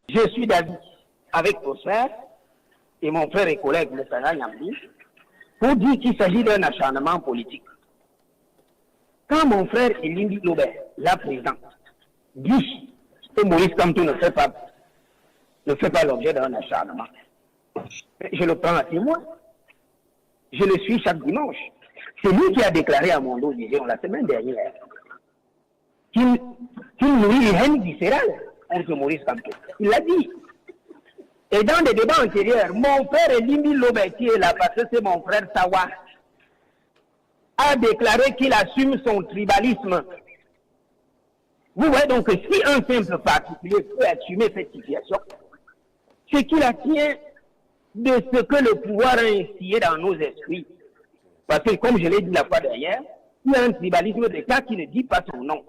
Je suis d'avis avec vos frères et mon frère et collègue le Sarah Nyambi pour dire qu'il s'agit d'un acharnement politique. Quand mon frère Elimbi Lobert, la présidente, dit que Maurice Kamto ne fait pas l'objet d'un acharnement, je le prends à témoin. Je le suis chaque dimanche. C'est lui qui a déclaré à mon dos, disons, la semaine dernière, qu'il nourrit une haine viscérale contre Maurice Kamto. Il l'a dit. Et dans des débats antérieurs, mon frère Elimbi Lobert, qui est là parce que c'est mon frère Sawa, a déclaré qu'il assume son tribalisme. Vous voyez donc que si un simple particulier peut assumer cette situation, c'est qu'il a tient de ce que le pouvoir a instillé dans nos esprits. Parce que, comme je l'ai dit la fois dernière, il y a un tribalisme d'État qui ne dit pas son nom.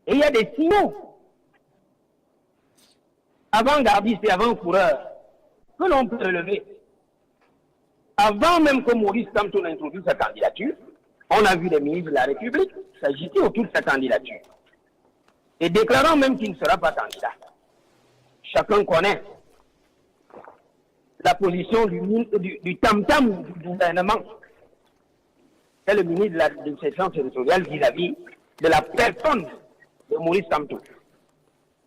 Et il y a des signaux avant-gardistes et avant-coureurs que l'on peut relever. Avant même que Maurice Kamto n'introduise sa candidature, on a vu les ministres de la République s'agiter autour de sa candidature. Et déclarant même qu'il ne sera pas candidat. Chacun connaît la position du tam-tam du gouvernement. C'est le ministre de l'administration territoriale vis-à-vis de la personne de Maurice Kamto.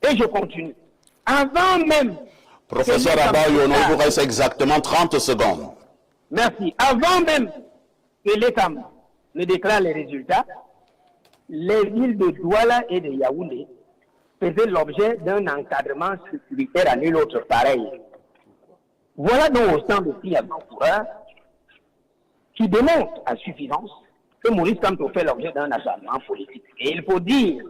Et je continue. Avant même... Professeur Abayono, il vous reste exactement 30 secondes. Merci. Avant même que l'État ne déclare les résultats, les villes de Douala et de Yaoundé faisaient l'objet d'un encadrement sécuritaire à nul autre pareil. Voilà donc au sein de filles avant-coureurs qui démontre à suffisance que Maurice Kamto fait l'objet d'un acharnement politique. Et il faut dire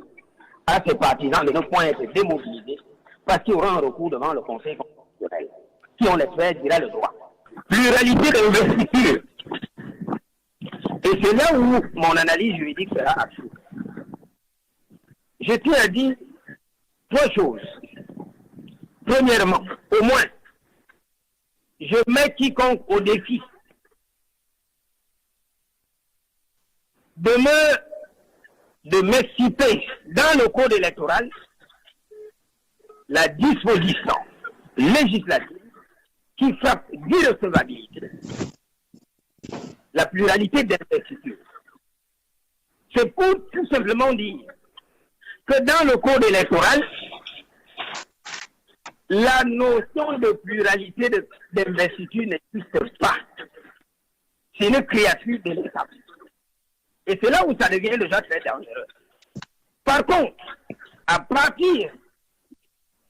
à ses partisans de ne point être démobilisés parce qu'il y aura un recours devant le Conseil constitutionnel. Qui on l'espère dira le droit. Pluralité d'investiture. Et c'est là où mon analyse juridique sera absurde. Je tiens à dire trois choses. Premièrement, au moins, je mets quiconque au défi de m'exciter dans le code électoral la disposition législative qui frappe d'irrecevabilité la pluralité d'investiture. C'est pour tout simplement dire que dans le code électoral, la notion de pluralité d'investiture n'existe pas. C'est une créature de l'État. Et c'est là où ça devient déjà très dangereux. Par contre, à partir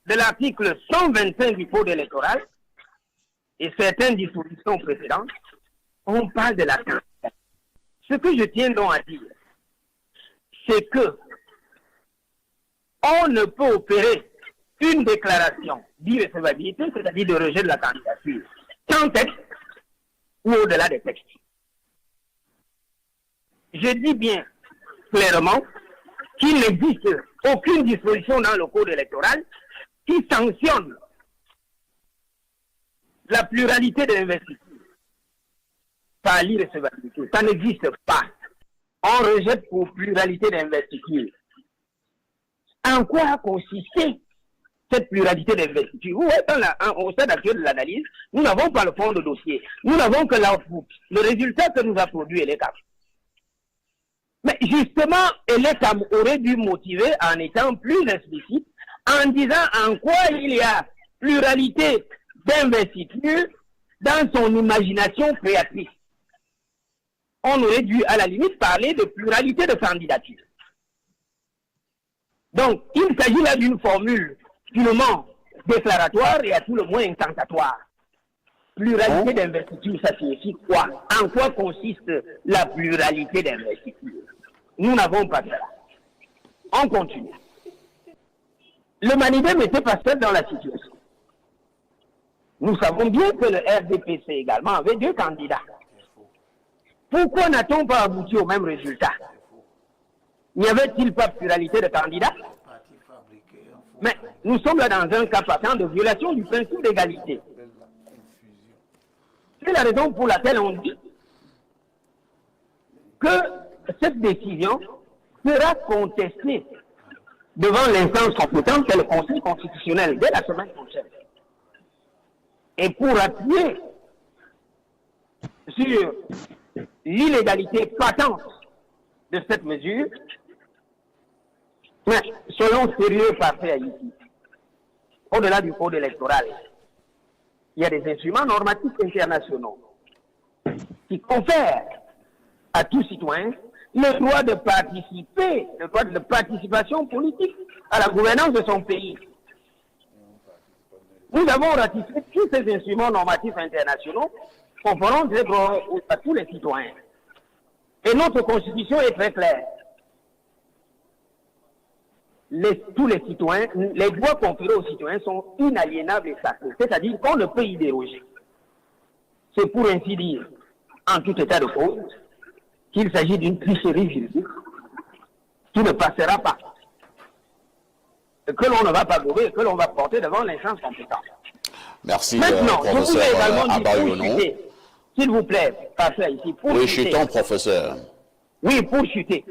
de l'article 125 du Code électoral et certaines dispositions précédentes, on parle de la candidature. Ce que je tiens donc à dire, c'est que on ne peut opérer une déclaration d'irrecevabilité, c'est-à-dire de rejet de la candidature, sans texte ou au-delà des textes. Je dis bien clairement qu'il n'existe aucune disposition dans le Code électoral qui sanctionne la pluralité de l'investiture par l'irrecevabilité. Ça n'existe pas. On rejette pour pluralité d'investiture. En quoi a consisté cette pluralité d'investiture? Au stade actuel de l'analyse, nous n'avons pas le fond de dossier. Nous n'avons que l'output. Le résultat que nous a produit l'État. Mais justement, l'État aurait dû motiver en étant plus explicite, en disant en quoi il y a pluralité d'investiture dans son imagination créatrice. On aurait dû, à la limite, parler de pluralité de candidatures. Donc, il s'agit là d'une formule purement déclaratoire et à tout le moins incantatoire. Pluralité d'investiture, ça signifie quoi? En quoi consiste la pluralité d'investiture? Nous n'avons pas cela. On continue. Le Manidem n'était pas seul dans la situation. Nous savons bien que le RDPC également avait deux candidats. Pourquoi n'a-t-on pas abouti au même résultat? N'y avait-il pas pluralité de candidats? Mais nous sommes là dans un cas patent de violation du principe d'égalité. C'est la raison pour laquelle on dit que cette décision sera contestée devant l'instance compétente, c'est le Conseil constitutionnel, dès la semaine prochaine. Et pour appuyer sur l'illégalité patente de cette mesure, mais soyons sérieux parfait à ici. Au-delà du code électoral, il y a des instruments normatifs internationaux qui confèrent à tout citoyen le droit de participer, le droit de participation politique à la gouvernance de son pays. Nous avons ratifié tous ces instruments normatifs internationaux conférant des droits à tous les citoyens. Et notre constitution est très claire. Tous les citoyens, les droits conférés aux citoyens sont inaliénables et sacrés. C'est-à-dire qu'on ne peut y déroger. C'est pour ainsi dire, en tout état de cause, qu'il s'agit d'une tricherie juridique qui ne passera pas, que l'on ne va pas gober, que l'on va porter devant l'instance compétente. Merci, Maintenant, je vous ai également professeur dit pour Abayono. chuter, s'il vous plaît, passez ici, pour Oui, chuter. chutons, professeur. Oui, pour chuter.